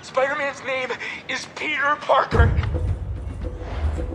Spider-Man's name is Peter Parker.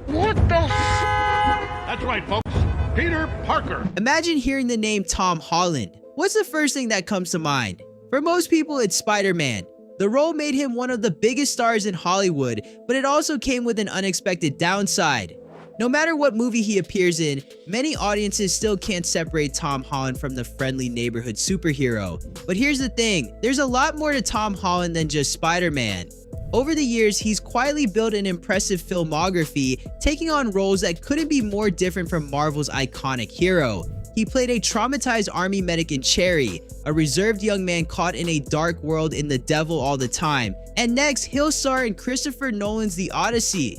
What the? That's right, folks. Peter Parker. Imagine hearing the name Tom Holland. What's the first thing that comes to mind? For most people, it's Spider-Man. The role made him one of the biggest stars in Hollywood, but it also came with an unexpected downside. No matter what movie he appears in, many audiences still can't separate Tom Holland from the friendly neighborhood superhero. But here's the thing, there's a lot more to Tom Holland than just Spider-Man. Over the years, he's quietly built an impressive filmography, taking on roles that couldn't be more different from Marvel's iconic hero. He played a traumatized army medic in Cherry, a reserved young man caught in a dark world in The Devil All the Time, and next he'll star in Christopher Nolan's The Odyssey.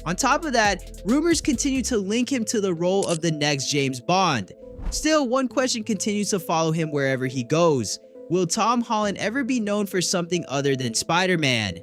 On top of that, rumors continue to link him to the role of the next James Bond. Still, one question continues to follow him wherever he goes. Will Tom Holland ever be known for something other than Spider-Man?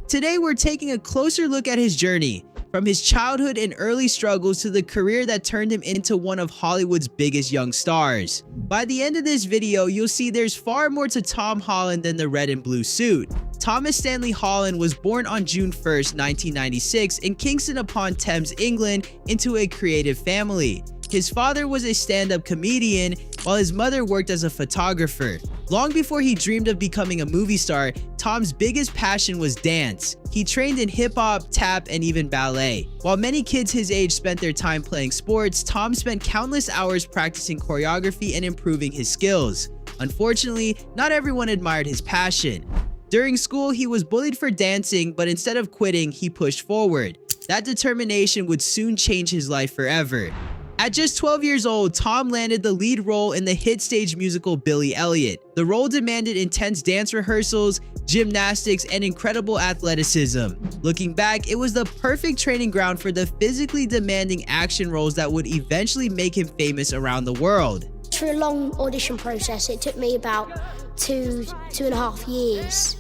Today we're taking a closer look at his journey, from his childhood and early struggles to the career that turned him into one of Hollywood's biggest young stars. By the end of this video, you'll see there's far more to Tom Holland than the red and blue suit. Thomas Stanley Holland was born on June 1st, 1996 in Kingston upon Thames, England, into a creative family. His father was a stand-up comedian, while his mother worked as a photographer. Long before he dreamed of becoming a movie star, Tom's biggest passion was dance. He trained in hip-hop, tap, and even ballet. While many kids his age spent their time playing sports, Tom spent countless hours practicing choreography and improving his skills. Unfortunately, not everyone admired his passion. During school, he was bullied for dancing, but instead of quitting, he pushed forward. That determination would soon change his life forever. At just 12 years old, Tom landed the lead role in the hit stage musical Billy Elliot. The role demanded intense dance rehearsals, gymnastics, and incredible athleticism. Looking back, it was the perfect training ground for the physically demanding action roles that would eventually make him famous around the world. For a long audition process, it took me about two and a half years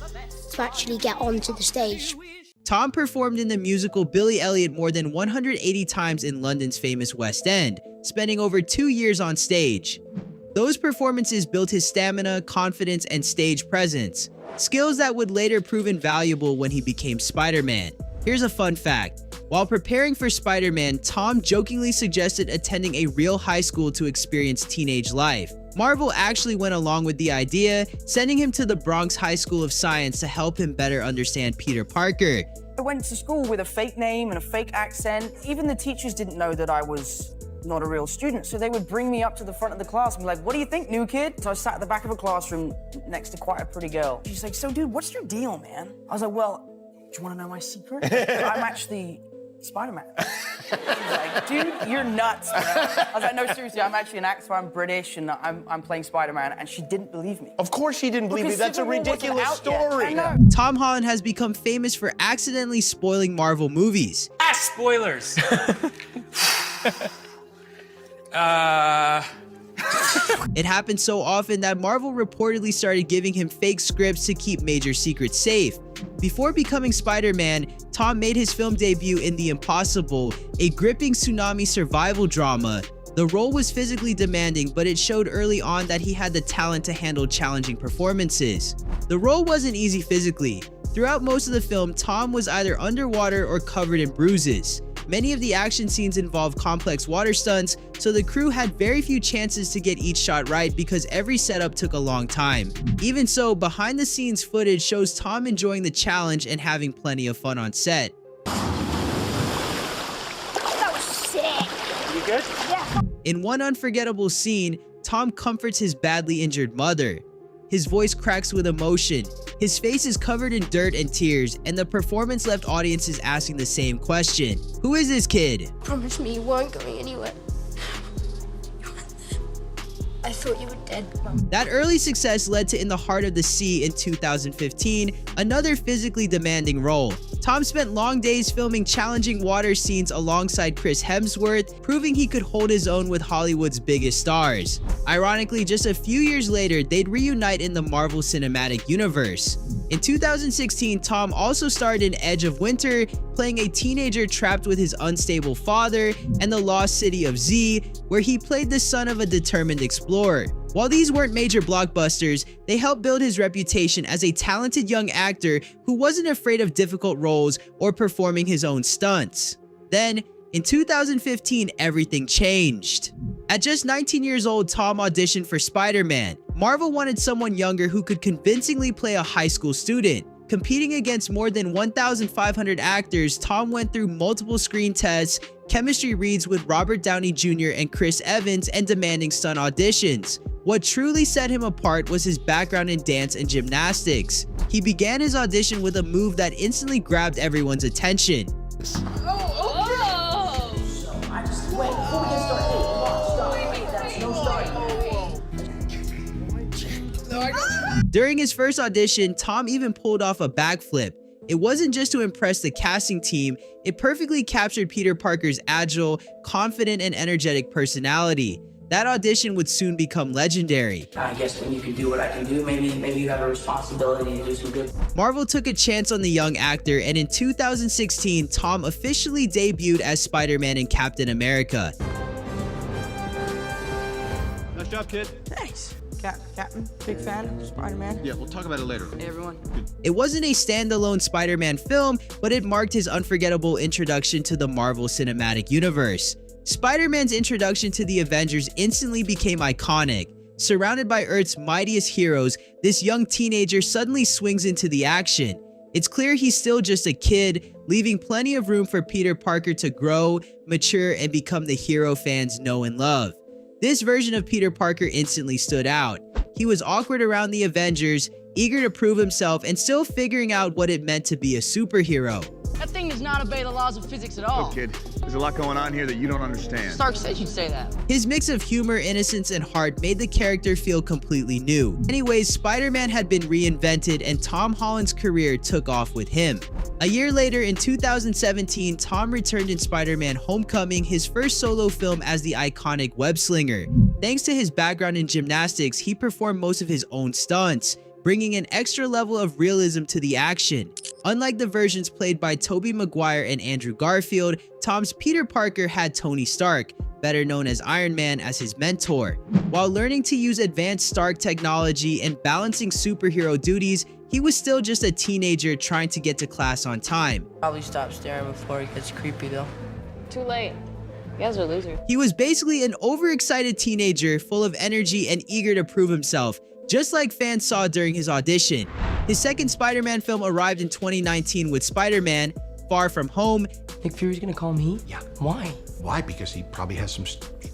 to actually get onto the stage. Tom performed in the musical Billy Elliot more than 180 times in London's famous West End, spending over 2 years on stage. Those performances built his stamina, confidence, and stage presence, skills that would later prove invaluable when he became Spider-Man. Here's a fun fact. While preparing for Spider-Man, Tom jokingly suggested attending a real high school to experience teenage life. Marvel actually went along with the idea, sending him to the Bronx High School of Science to help him better understand Peter Parker. I went to school with a fake name and a fake accent. Even the teachers didn't know that I was not a real student, so they would bring me up to the front of the class and be like, "What do you think, new kid?" So I sat at the back of a classroom next to quite a pretty girl. She's like, "So, dude, what's your deal, man?" I was like, "Well, do you want to know my secret? I'm actually Spider-Man." She's like, "Dude, you're nuts, bro." I was like, "No, seriously, I'm actually an actor, I'm British, and I'm playing Spider-Man," and she didn't believe me. Of course she didn't believe me. That's a ridiculous story. Tom Holland has become famous for accidentally spoiling Marvel movies. Spoilers. It happened so often that Marvel reportedly started giving him fake scripts to keep major secrets safe. Before becoming Spider-Man, Tom made his film debut in The Impossible, a gripping tsunami survival drama. The role was physically demanding, but it showed early on that he had the talent to handle challenging performances. The role wasn't easy physically. Throughout most of the film, Tom was either underwater or covered in bruises. Many of the action scenes involved complex water stunts, so the crew had very few chances to get each shot right because every setup took a long time. Even so, behind the scenes footage shows Tom enjoying the challenge and having plenty of fun on set. That was sick. You good? Yeah. In one unforgettable scene, Tom comforts his badly injured mother. His voice cracks with emotion, his face is covered in dirt and tears, and the performance left audiences asking the same question. Who is this kid? Promise me you weren't going anywhere. I thought you were dead, Mum. That early success led to In the Heart of the Sea in 2015, another physically demanding role. Tom spent long days filming challenging water scenes alongside Chris Hemsworth, proving he could hold his own with Hollywood's biggest stars. Ironically, just a few years later, they'd reunite in the Marvel Cinematic Universe. In 2016, Tom also starred in Edge of Winter, playing a teenager trapped with his unstable father, and The Lost City of Z, where he played the son of a determined explorer. While these weren't major blockbusters, they helped build his reputation as a talented young actor who wasn't afraid of difficult roles or performing his own stunts. Then, in 2015, everything changed. At just 19 years old, Tom auditioned for Spider-Man. Marvel wanted someone younger who could convincingly play a high school student. Competing against more than 1,500 actors, Tom went through multiple screen tests, chemistry reads with Robert Downey Jr. and Chris Evans, and demanding stunt auditions. What truly set him apart was his background in dance and gymnastics. He began his audition with a move that instantly grabbed everyone's attention. During his first audition, Tom even pulled off a backflip. It wasn't just to impress the casting team, it perfectly captured Peter Parker's agile, confident, and energetic personality. That audition would soon become legendary. I guess when you can do what I can do, maybe you have a responsibility to do some good. Marvel took a chance on the young actor, and in 2016, Tom officially debuted as Spider-Man in Captain America. Nice job, kid. Thanks. Captain, big fan of Spider-Man. Yeah, we'll talk about it later. Hey, everyone. It wasn't a standalone Spider-Man film, but it marked his unforgettable introduction to the Marvel Cinematic Universe. Spider-Man's introduction to the Avengers instantly became iconic. Surrounded by Earth's mightiest heroes, this young teenager suddenly swings into the action. It's clear he's still just a kid, leaving plenty of room for Peter Parker to grow, mature, and become the hero fans know and love. This version of Peter Parker instantly stood out. He was awkward around the Avengers, eager to prove himself, and still figuring out what it meant to be a superhero. That thing does not obey the laws of physics at all. Look, kid, there's a lot going on here that you don't understand. Stark said you'd say that. His mix of humor, innocence, and heart made the character feel completely new. Anyways, Spider-Man had been reinvented, and Tom Holland's career took off with him. A year later, in 2017, Tom returned in Spider-Man Homecoming, his first solo film as the iconic web-slinger. Thanks to his background in gymnastics, he performed most of his own stunts, bringing an extra level of realism to the action. Unlike the versions played by Tobey Maguire and Andrew Garfield, Tom's Peter Parker had Tony Stark, better known as Iron Man, as his mentor. While learning to use advanced Stark technology and balancing superhero duties, he was still just a teenager trying to get to class on time. Probably stop staring before it gets creepy though. Too late. You guys are losers. He was basically an overexcited teenager full of energy and eager to prove himself, just like fans saw during his audition. His second Spider-Man film arrived in 2019 with Spider-Man: Far From Home. Nick Fury's gonna call me? Yeah. Why? Why? Because he probably has some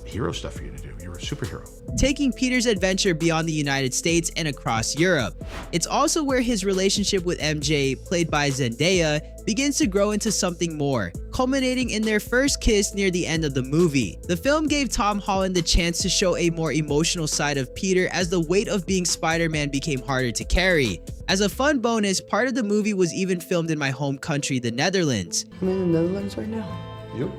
hero stuff for you to do. You're a superhero. Taking Peter's adventure beyond the United States and across Europe. It's also where his relationship with MJ, played by Zendaya, begins to grow into something more, culminating in their first kiss near the end of the movie. The film gave Tom Holland the chance to show a more emotional side of Peter as the weight of being Spider-Man became harder to carry. As a fun bonus, part of the movie was even filmed in my home country, the Netherlands. I'm in the Netherlands right now. Yep.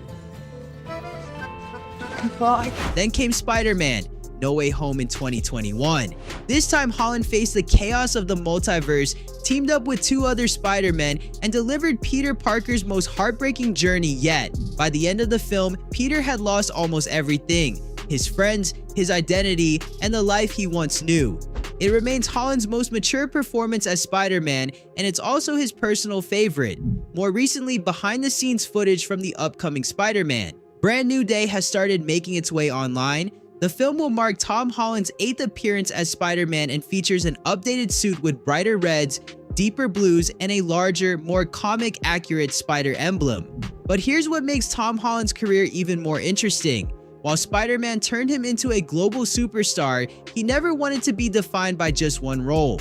Bye. Then came Spider-Man: No Way Home in 2021. This time, Holland faced the chaos of the multiverse, teamed up with two other Spider-Men, and delivered Peter Parker's most heartbreaking journey yet. By the end of the film, Peter had lost almost everything: his friends, his identity, and the life he once knew. It remains Holland's most mature performance as Spider-Man, and it's also his personal favorite. More recently, behind-the-scenes footage from the upcoming Spider-Man. Brand New Day has started making its way online. The film will mark Tom Holland's 8th appearance as Spider-Man and features an updated suit with brighter reds, deeper blues, and a larger, more comic-accurate spider emblem. But here's what makes Tom Holland's career even more interesting. While Spider-Man turned him into a global superstar, he never wanted to be defined by just one role.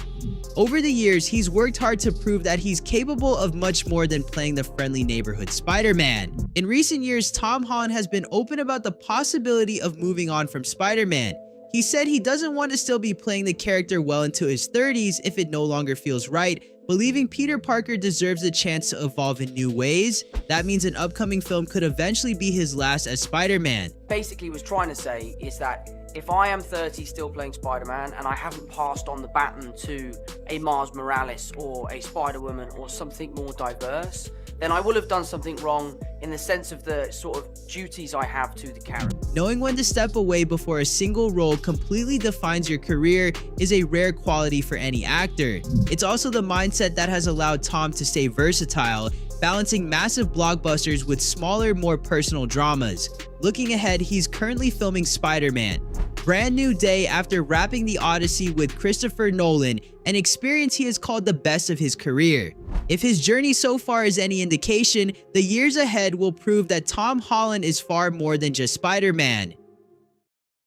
Over the years, he's worked hard to prove that he's capable of much more than playing the friendly neighborhood Spider-Man. In recent years, Tom Holland has been open about the possibility of moving on from Spider-Man. He said he doesn't want to still be playing the character well into his 30s if it no longer feels right, believing Peter Parker deserves a chance to evolve in new ways. That means an upcoming film could eventually be his last as Spider-Man. Basically, was trying to say is that If I am 30 still playing Spider-Man and I haven't passed on the baton to a Miles Morales or a Spider-Woman or something more diverse, then I will have done something wrong in the sense of the sort of duties I have to the character. Knowing when to step away before a single role completely defines your career is a rare quality for any actor. It's also the mindset that has allowed Tom to stay versatile, balancing massive blockbusters with smaller, more personal dramas. Looking ahead, he's currently filming Spider-Man. Brand new day after wrapping the Odyssey with Christopher Nolan, an experience he has called the best of his career. If his journey so far is any indication, the years ahead will prove that Tom Holland is far more than just Spider-Man.